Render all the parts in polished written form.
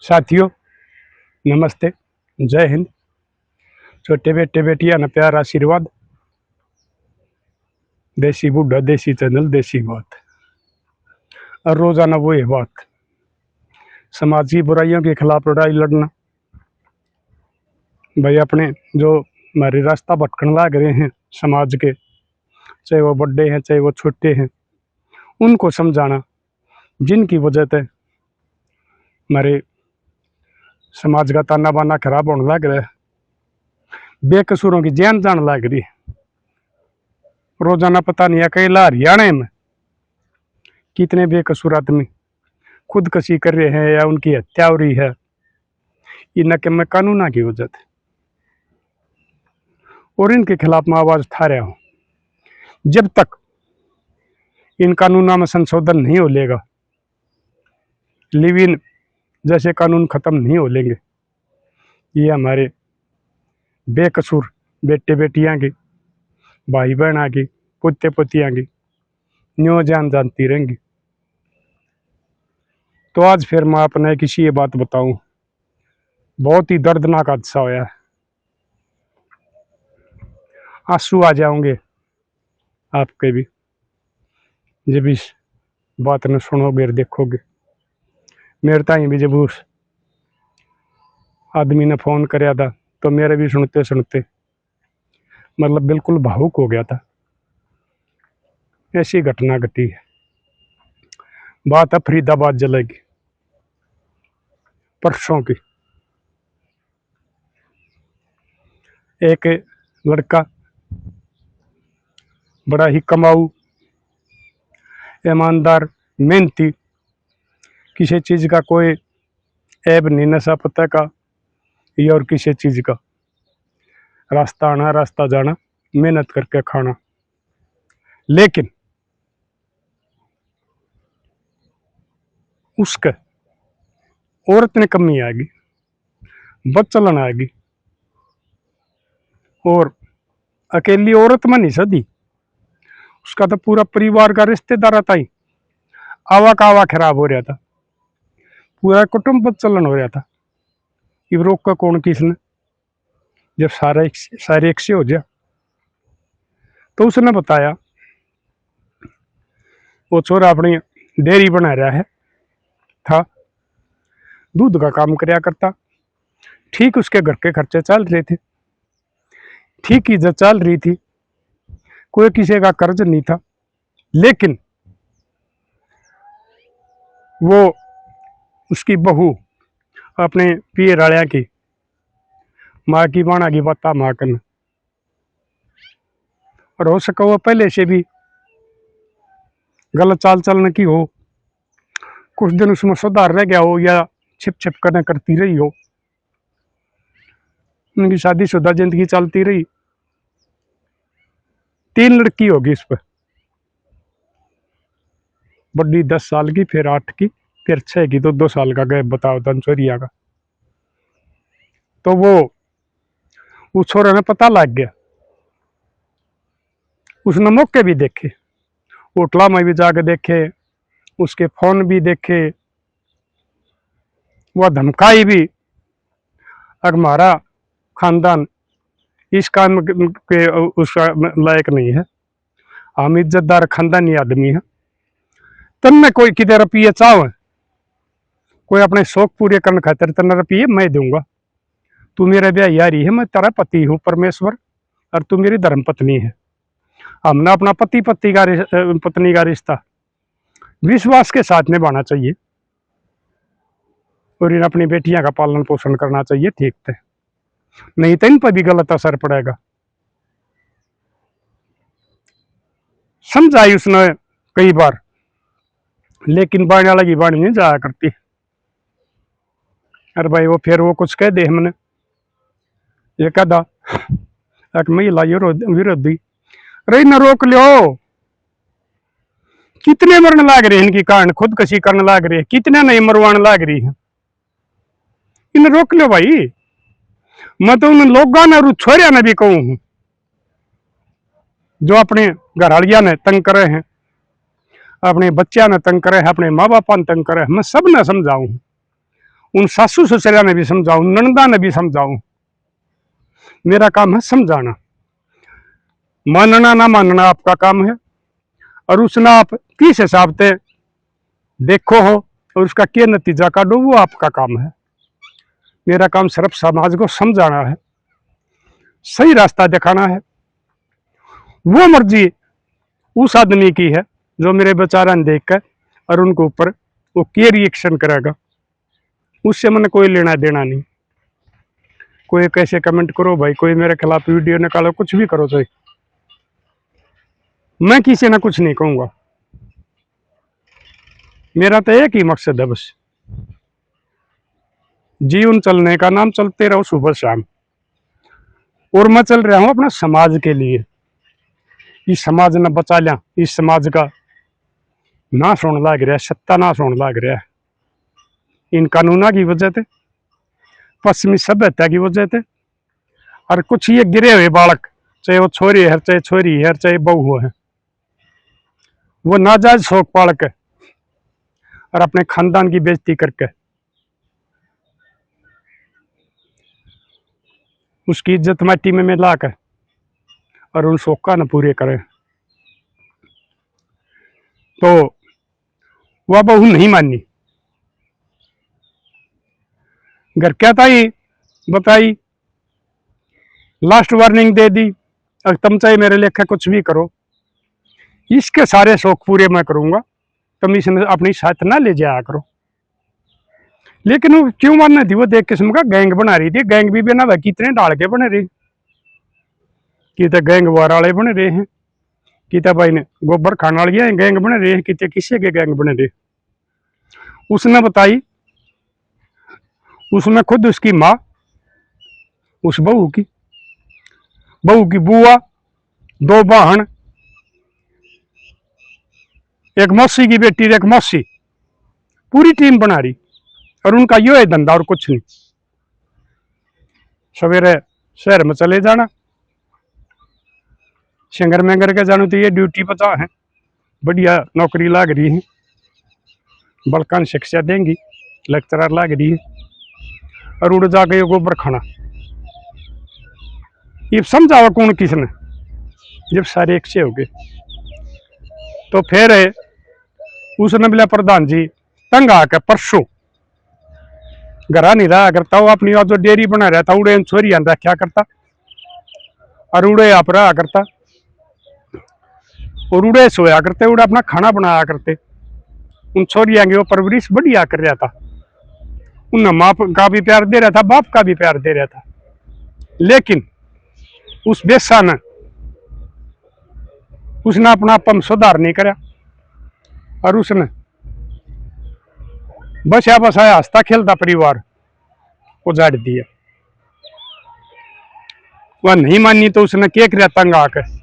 साथियों नमस्ते, जय हिंद। छोटे बेटे बेटियां न प्यार आशीर्वाद। देसी बूढ़ा देसी चैनल देसी बात। और रोजाना वो ये बात, समाज की बुराइयों के खिलाफ लड़ाई लड़ना। भाई अपने जो हमारे रास्ता भटकने लग रहे हैं समाज के, चाहे वो बड़े हैं चाहे वो छोटे हैं, उनको समझाना, जिनकी वजह से हमारे समाज का ताना बाना खराब होने लग रहा है, बेकसूरों की जान जान लग रही है। रोजाना पता नहीं अकेला हरियाणा में कितने बेकसूर आदमी खुदकशी कर रहे हैं या उनकी हत्या हो रही है इनके में कानूना की वजह से, और इनके खिलाफ मैं आवाज उठा रहा हूं। जब तक इन कानूनों में संशोधन नहीं हो लेगा, लिव इन जैसे कानून खत्म नहीं हो लेंगे, ये हमारे बेकसूर बेटे बेटियां की, भाई बहना की, पुत्ते पुतियां की न्यो जान जानती रहेंगी। तो आज फिर मैं अपने किसी ये बात बताऊं, बहुत ही दर्दनाक हादसा होया है। आंसू आ जाओगे आपके भी जब इस बात ने सुनोगे और देखोगे। मेरे ताई भी जब उस आदमी ने फोन कराया था तो मेरे भी सुनते सुनते मतलब बिल्कुल भावुक हो गया था। ऐसी घटना घटी है। बात है फरीदाबाद जिले की, परसों की। एक लड़का बड़ा ही कमाऊ, ईमानदार, मेहनती, किसी चीज का कोई ऐब नहीं, नशा पता का या और किसी चीज का, रास्ता आना रास्ता जाना, मेहनत करके खाना। लेकिन उसके औरत ने कमी आएगी, बच्चलन आएगी, और अकेली औरत में नहीं सदी, उसका तो पूरा परिवार का रिश्तेदार था ही आवा का आवा खराब हो रहा था, पूरा कुटुंब बच्चलन हो रहा था। ये रोक का कौन किसने, जब सारे एक से हो जाए। तो उसने बताया वो छोरा अपनी डेयरी बना रहा है था, दूध का काम कराया करता, ठीक उसके घर के खर्चे चल रहे थे, ठीक इज्जत चल रही थी, कोई किसी का कर्ज नहीं था। लेकिन वो उसकी बहू अपने पिए राड़िया की माँ की बाणा की बता माँ करना, और हो सका वो पहले से भी गलत चाल चलन की हो, कुछ दिन उसमें सुधार रह गया हो या छिप छिप करने करती रही हो, उनकी शादीशुदा जिंदगी चलती रही। 3 लड़की होगी इस पर, बड़ी 10 साल की, फिर 8 की, फिर 6 की, तो 2 साल का गैप बताओ धनचोरिया का। तो वो उस छोरे ने पता लग गया, उसने मौके भी देखे, होटला में भी जाके देखे, उसके फोन भी देखे, वह धमकाई भी, अगर हमारा खानदान इस काम के उसका लायक नहीं है, हम इज्जतदार खानदानी आदमी है, तब मैं कोई किधर रुपये चाहो, कोई अपने शौक पूरे करने खातिर तेना रुपये मैं दूंगा, तू मेरा ब्याह यारी है, मैं तेरा पति हूँ परमेश्वर, और तू मेरी धर्म पत्नी है। हमने अपना पत्नी का रिश्ता विश्वास के साथ निभाना चाहिए, और इन अपनी बेटियां का पालन पोषण करना चाहिए, ठीक थे, नहीं तो इन पर भी गलत असर पड़ेगा। समझाई उसने कई बार, लेकिन बाणी वाला की बाणी नहीं जाया करती। अरे भाई वो फिर वो कुछ कह दे हमने, ये कदा एक महिला विरोधी रही न रोक लो, कितने मरने लाग रहे हैं इनकी कारण, खुदकशी करने लाग रहे हैं, कितने नहीं मरवाने लाग रही है, इन रोक लो भाई। मैं तो उन लोगों ने छोरिया ने भी कहूं जो अपने घरवालिया ने तंग करे हैं, अपने बच्चा ने तंग करे हैं, अपने माँ बाप ने तंग करे हैं, मैं सब ने समझाऊं, उन सासू ससुरा ने भी समझाऊं, ननदा ने भी समझाऊं। मेरा काम है समझाना, मानना ना मानना आपका काम है। और उसने आप किस हिसाब से देखो हो और उसका क्या नतीजा काटो, वो आपका काम है। मेरा काम सिर्फ समाज को समझाना है, सही रास्ता दिखाना है। वो मर्जी उस आदमी की है जो मेरे बेचारा ने देख कर और उनके ऊपर वो क्या रिएक्शन करेगा, उससे मैंने कोई लेना देना नहीं। कोई कैसे कमेंट करो भाई, कोई मेरे खिलाफ वीडियो निकालो, कुछ भी करो चाहे, मैं किसी ने कुछ नहीं कहूंगा। मेरा तो एक ही मकसद है बस, जीवन चलने का, नाम चलते रहो सुबह शाम। और मैं चल रहा हूं अपना समाज के लिए। इस समाज ने बचा लिया, इस समाज का नाश होने लग रहा है, सत्यानाश होने लग रहा है इन कानूनों की वजह से, पश्चिमी सभ्यता की वजह से। और कुछ ये गिरे हुए बालक, चाहे वो छोरी है चाहे छोरी है चाहे बहू है, वो नाजायज शौक पाल के और अपने खानदान की बेइज्जती करके उसकी इज्जत माटी में मिला कर और उन शौक का न पूरे करें, तो वह बहू नहीं मानी। घर क्या ताई बताई, लास्ट वार्निंग दे दी, अब तुम चाहे मेरे लेखा कुछ भी करो, इसके सारे शौक पूरे मैं करूंगा, तुम इसमें अपनी साथ ना ले जाया करो। लेकिन वो क्यों मानना थी, वो देख किस्म का गैंग बना रही थी। गैंग भी बना, कितने डाल के बने रहे, कितने गैंग वार वाले बने रहे हैं, कितने भाई ने गोबर खाने वाले गैंग बने रहे हैं, कितने किसी के गैंग बने रहे। उसने बताई, उसमें खुद उसकी माँ, उस बहू की बुआ, दो बहन, एक मौसी की बेटी, एक मौसी, पूरी टीम बना रही। और उनका यो है धंधा और कुछ नहीं, सवेरे शहर में चले जाना, सिंगर मैंगर के जानो तो ये ड्यूटी पता है, बढ़िया नौकरी लाग रही है, बलकान शिक्षा देंगी, लेक्चरर लाग रही है, और उड़ जाके ये गोबर खाना। ये समझावा कौन किसने, जब सारे एक से हो गए। तो फिर उसने बोला प्रधान जी तंग आके परसों घरा नहीं रहा करता, वो अपनी जो डेयरी बना रहा था उड़े छोरी आंदा क्या करता, और उड़े आप रहा करता, और उड़े सोया करते, उड़े अपना खाना बनाया करते। उन छोरियां की वो परवरिश बढ़िया कर रहा था, उन माँ का भी प्यार दे रहा था, बाप का भी प्यार दे रहा था। लेकिन उस बेसा ने उसने अपना अपन सुधार नहीं करा, और उसने बसा बसाया हंसता खेलता परिवार उजाड़ दिया। वह नहीं मानी तो उसने क्या किया, तंग आकर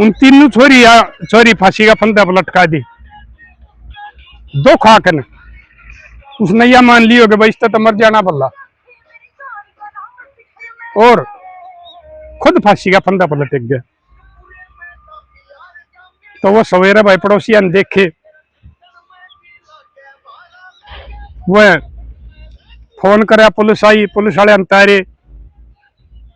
उन तीनों छोरी फांसी का फंदा पर लटका दी। दो खाकर उसने यह मान लियो कि भाई इस तो मर जाना बल्ला, और खुद फांसी का फंदा पर लटक गया। तो वो सवेरे भाई पड़ोसिया ने देखे, वह फोन करे, पुलिस आई, पुलिस वाले अंतारे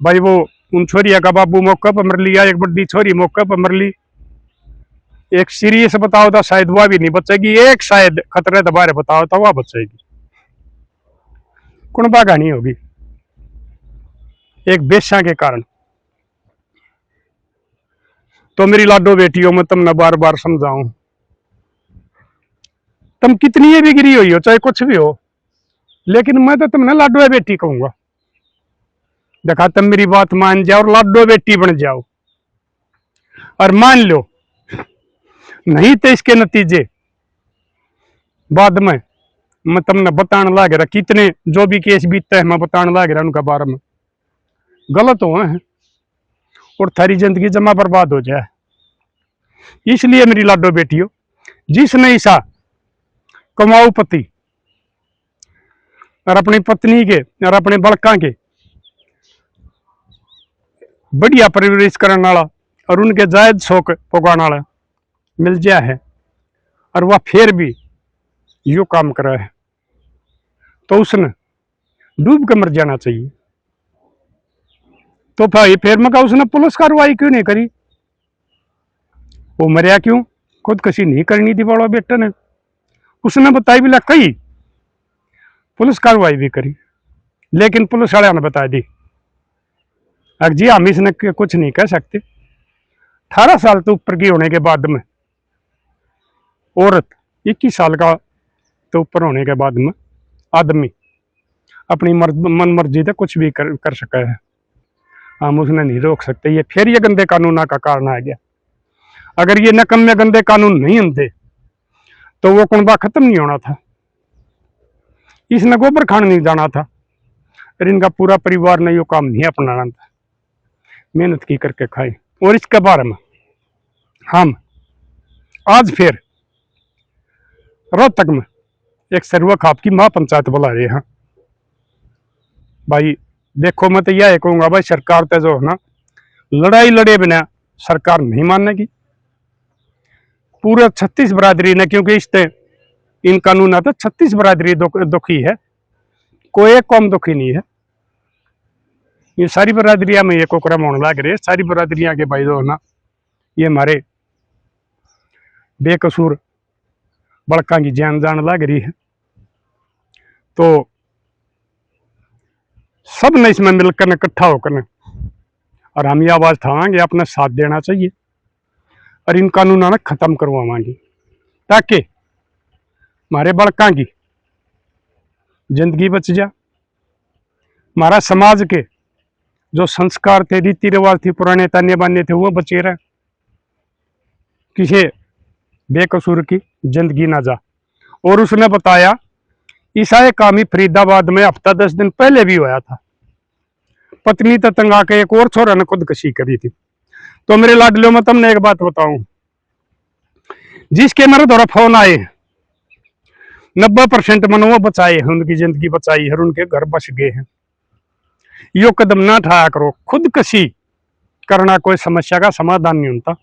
भाई, वो उन छोरिया का बाबू मौके पर मर लिया, एक बड़ी छोरी मौके पर मर ली, एक सीरियस बताओ था शायद वह भी नहीं बचेगी, एक शायद खतरे दबारे बताओ था वह बचेगी। कुणबा कहानी होगी एक बेशा के कारण। तो मेरी लाडो बेटियों में तुमने बार बार समझाऊं, तुम कितनी भी गिरी हुई हो चाहे कुछ भी हो, लेकिन मैं तो तुमने लाडो बेटी कहूंगा। देखा, तुम मेरी बात मान जाओ और लाडो बेटी बन जाओ, और मान लो नहीं तो इसके नतीजे बाद में मैं तुमने बताने लग रहा, कितने जो भी केस बीतते हैं मैं बताने लग रहा उनका बारे में, गलत हुए हैं और थारी जिंदगी जमा बर्बाद हो जाए। इसलिए मेरी लाडो बेटियों, जिसने ऐसा कमाऊ पति और अपनी पत्नी के और अपने बड़का के बढ़िया परवरिश करने वाला और उनके जायज शौक पुगाने वाला मिल जाए है, और वह फिर भी यो काम करा है तो उसने डूब के मर जाना चाहिए। तो भाई फिर मैं कहा उसने पुलिस कार्रवाई क्यों नहीं करी? वो मरिया क्यों? खुदकशी नहीं करनी थी बड़ा बेटे ने। उसने बताई भी कही, पुलिस कार्रवाई भी करी, लेकिन पुलिस वाले ने बता दी अब जी हम इसने कुछ नहीं कह सकते। 18 साल तो ऊपर की होने के बाद में औरत, 21 साल का तो ऊपर होने के बाद में आदमी अपनी मन मर्जी से कुछ भी कर सका है, हम उसने नहीं रोक सकते। ये फिर ये गंदे कानून का कारण आ गया। अगर ये नकम्मे गंदे कानून नहीं होते तो वो कुनबा खत्म नहीं होना था, इसने गोबर खान नहीं जाना था, और इनका पूरा परिवार ने यो काम नहीं अपनाना था। मेहनत की करके खाए। और इसके बारे में हम आज फिर रोहतक में एक सर्वे खाप की महापंचायत बुला रहे हैं। भाई देखो, मैं तो यह कहूंगा भाई, सरकार तो जो है ना, लड़ाई लड़े बिना सरकार नहीं मानेगी। पूरे 36 बरादरी ने, क्योंकि इससे इन कानून तो 36 बरादरी दुखी है, कोई एक कौम दुखी नहीं है। ये सारी बरादरियां में एक क्रम होने लग रहे, सारी बरादरियां के भाई जो है ना, ये हमारे बेकसूर बड़का की जान जान लग रही है। तो सब ने इसमें मिलकर इकट्ठा होकर और हम ये आवाज उठाएंगे, अपना साथ देना चाहिए और इन कानूनों ने खत्म करवाएंगे, ताकि हमारे बड़का की जिंदगी बच जा, हमारा समाज के जो संस्कार थे, रीति रिवाज थे, पुराने ताने बाने थे, वो बचे रहे, किसी बेकसूर की जिंदगी ना जा। और उसने बताया ईसाई काम ही फरीदाबाद में हफ्ता 10 दिन पहले भी हुआ था। पत्नी तो तंगा के एक और छोरा ने खुदकशी करी थी। तो मेरे लाडलियों में तुमने एक बात बताऊं, जिसके मेरे द्वारा फोन आए 90% मन वो बचाए हैं, उनकी जिंदगी बचाई है, उनके घर बच गए हैं। यो कदम ना उठाया करो। खुदकशी करना कोई समस्या का समाधान नहीं होता।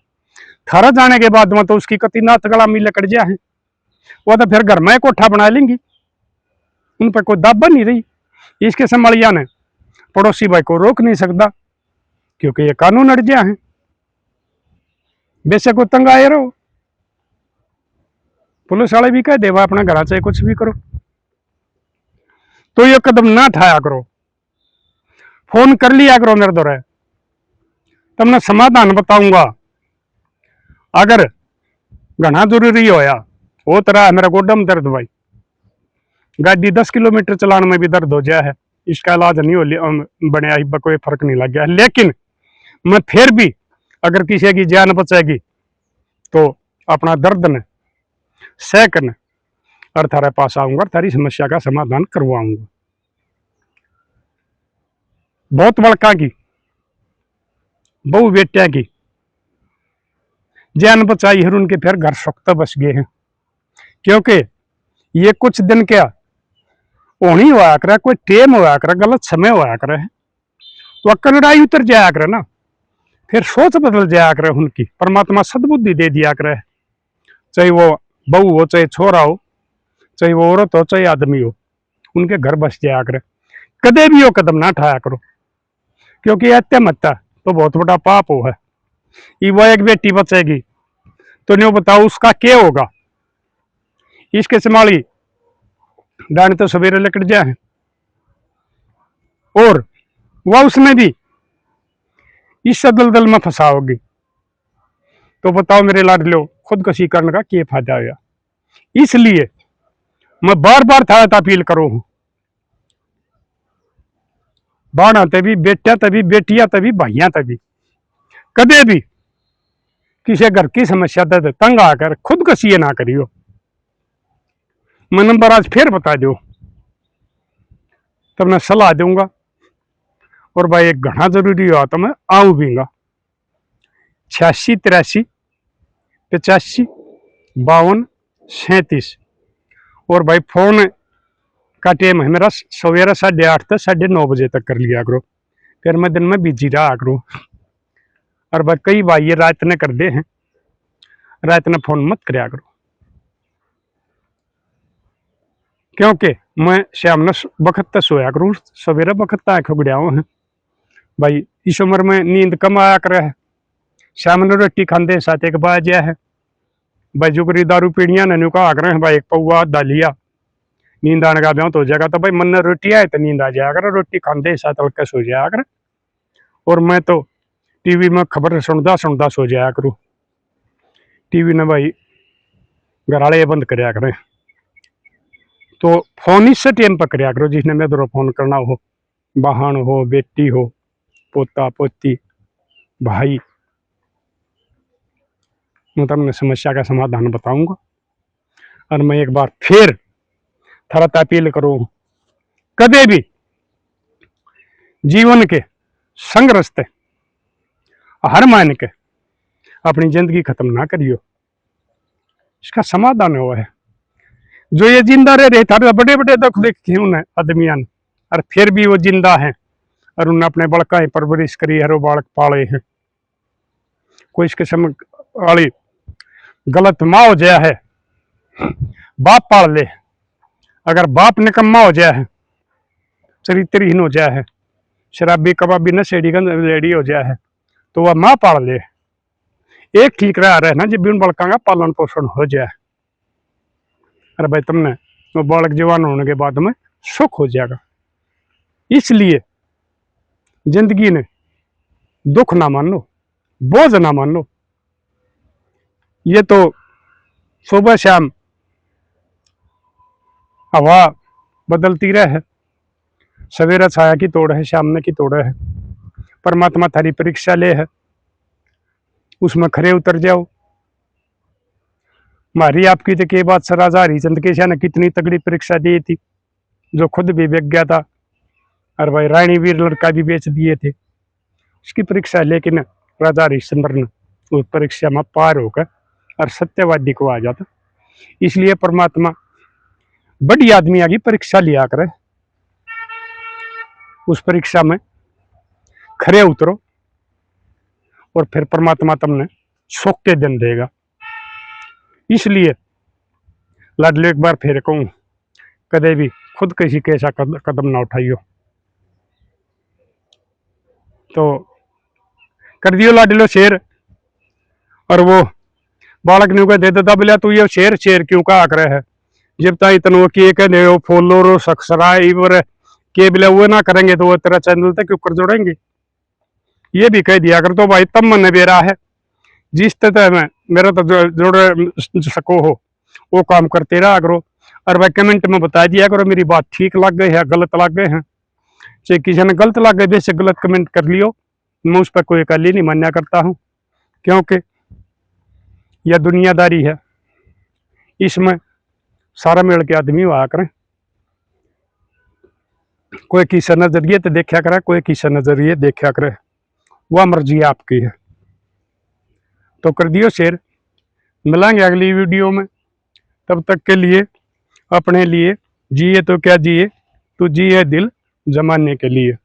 थारा जाने के बाद में तो उसकी कति नात गला मिले कट जाए, वो तो फिर घर में कोठा बना लेंगी, उन पर कोई दाबा नहीं रही। इसके संभालिया ने पड़ोसी भाई को रोक नहीं सकता, क्योंकि ये कानून अड़ गया है। बेशक वो तंग आए रहो, पुलिस वाले भी कह देवा अपना घर चाहे कुछ भी करो। तो ये कदम ना उठाया करो, फोन कर लिया करो मेरे द्वारा, तुमने समाधान बताऊंगा। अगर घना जरूरी होया, वो तरह मेरा गोडम दर्द भाई, गाड़ी 10 किलोमीटर चलाने में भी दर्द हो जाए है, इसका इलाज नहीं हो बने, कोई फर्क नहीं लग गया। लेकिन मैं फिर भी अगर किसी की जान बचेगी तो अपना दर्द ने सहकर और थारे पास आऊंगा, थारी समस्या का समाधान करवाऊंगा। बहुत बड़का की बहु बेटिया की जान बचाई है, उनके फिर घर सुख्त बच गए हैं। क्योंकि ये कुछ दिन क्या होनी हुआ करे, कोई टेम हुआ करे, गलत समय हुआ करे, तो कनड़ाई उतर जाया करे ना, फिर सोच बदल जाया करे उनकी। परमात्मा सद्बुद्धि दे दिया करे, चाहे वो बहू हो, चाहे छोरा हो, चाहे वो औरत हो, चाहे आदमी हो, उनके घर बस जाया करे। कदे भी वो कदम ना उठाया करो, क्योंकि आत्महत्या तो बहुत बड़ा पाप हो है। वो एक बेटी बचेगी तो नहीं बताओ उसका क्या होगा। इसके संभाली डांड तो सवेरे लकड़ जाए, और वह उसमें भी इस दलदल में फंसा होगी। तो बताओ मेरे लाडलो, खुदकशी करने का क्या फायदा होगा। इसलिए मैं बार बार था अपील करूं, बाणा तभी बेटिया तभी बेटिया तभी भाइया तभी कदे भी किसी घर की समस्या दे तंग आकर खुदकशी ना करियो। मैं नंबर आज फिर बता दो, तब मैं सलाह दूंगा। और भाई एक घना जरूरी हुआ तो मैं आऊं भीगा। 86 83 85 52 37। और भाई फोन का टाइम है मेरा सवेरा 8:30 से 9:30 बजे तक कर लिया करो, फिर मैं दिन में बिजी रहा करो। और भाई कई भाई ये रात ने कर दे हैं, रात ने फोन मत कराया करो। क्योंकि मैं शाम न वक्त तक सोया करूँ, सवेरे वक्त आँख उगड़िया है भाई। इस उम्र में नींद कम आया करे है, शाम ने रोटी खाते साथ एक बाजिया है भाई। जो करी दारू पीड़िया ने कहा करे भाई एक पौआ दालिया नींद आने का ब्याह तो हो जाएगा, तो भाई मन ने रोटी आए तो नींद आ जाया कर, रोटी खाते साथ हल्का सो जाया कर। और मैं तो टीवी में खबर सुनता सुनता सो जाया करूँ। टीवी ने भाई घर वाले बंद कराया करें, तो फोन इससे टाइम पर कराया करो जिसने मेरे फोन करना हो, बहन हो, बेटी हो, पोता पोती, भाई। मैं तुमने समस्या का समाधान बताऊंगा। और मैं एक बार फिर थोड़ा अपील करूँ, कदे भी जीवन के संघर्ष ते हार मान के अपनी जिंदगी खत्म ना करियो। इसका समाधान हुआ है, जो ये जिंदा रहे थारे बड़े बड़े दुख देखे उन्हें आदमिया ने, और फिर भी वो जिंदा है और उन्हें अपने बड़का ही परवरिश करी है, वो बालक पाले हैं। कोई इस किस्म वाली गलत माँ हो जाया है, बाप पाल ले। अगर बाप निकम्मा हो जाया है, चरित्रहीन हो जाया है, शराबी कबाबी नशेड़ी गंजेड़ी हो जाया है, तो वह माँ पाल ले। एक ठीक रहा है ना जब भी उन बड़का का पालन पोषण हो जाए। अरे भाई तुमने वो बालक जवान होने के बाद में सुख हो जाएगा। इसलिए जिंदगी ने दुख ना मान लो, बोझ ना मान लो। ये तो सुबह शाम हवा बदलती रहे, सवेरा छाया की तोड़ है, शाम ने की तोड़ है। परमात्मा थारी परीक्षा ले है, उसमें खरे उतर जाओ। हमारी आपकी तो के बात सर राजा हरिचंद केशा ने कितनी तगड़ी परीक्षा दी थी, जो खुद भी बिक गया था, और भाई रानी वीर लड़का भी बेच दिए थे उसकी परीक्षा। लेकिन राजा हरिश्चंद्र ने उस परीक्षा में पार होकर और सत्यवादी को आ जाता। इसलिए परमात्मा बड़ी आदमी आगे परीक्षा लिया करे, उस परीक्षा में खरे उतरो और फिर परमात्मा तुमने सुख के दिन देगा। इसलिए लाडलो एक बार फिर कहूं, कदे भी खुद किसी के ऐसा कदम ना उठाइयो। तो कर दियो लाडलो शेर। और वो बालक ने दे देता, बोलिया तू ये शेर शेर क्यों कहा करे है, जब तक इतना के कहने हो फॉलो सब्सक्राइबर के बिले वो ना करेंगे तो वो तेरा चैनल तक क्यों कर जोड़ेंगे। ये भी कह दिया कर तो भाई तब मन बेरा है, जिस तरह में मेरा तो जोड़ सको हो वो काम करते रहा करो। और भाई कमेंट में बता दिया करो मेरी बात ठीक लग गई है, गलत लग गए हैं। चाहे किसी ने गलत लग गए, बेशक गलत कमेंट कर लियो, मैं उस पर कोई कली नहीं मान्या करता हूँ, क्योंकि यह दुनियादारी है, इसमें सारा मिल के आदमी हुआ करें। कोई किस नजरिए तो देखा करे, कोई किस नजरिए देखा करे, वह मर्जी आपकी है। तो कर दियो शेयर, मिलेंगे अगली वीडियो में। तब तक के लिए अपने लिए जिए तो क्या जिए, तो जिए दिल जमाने के लिए।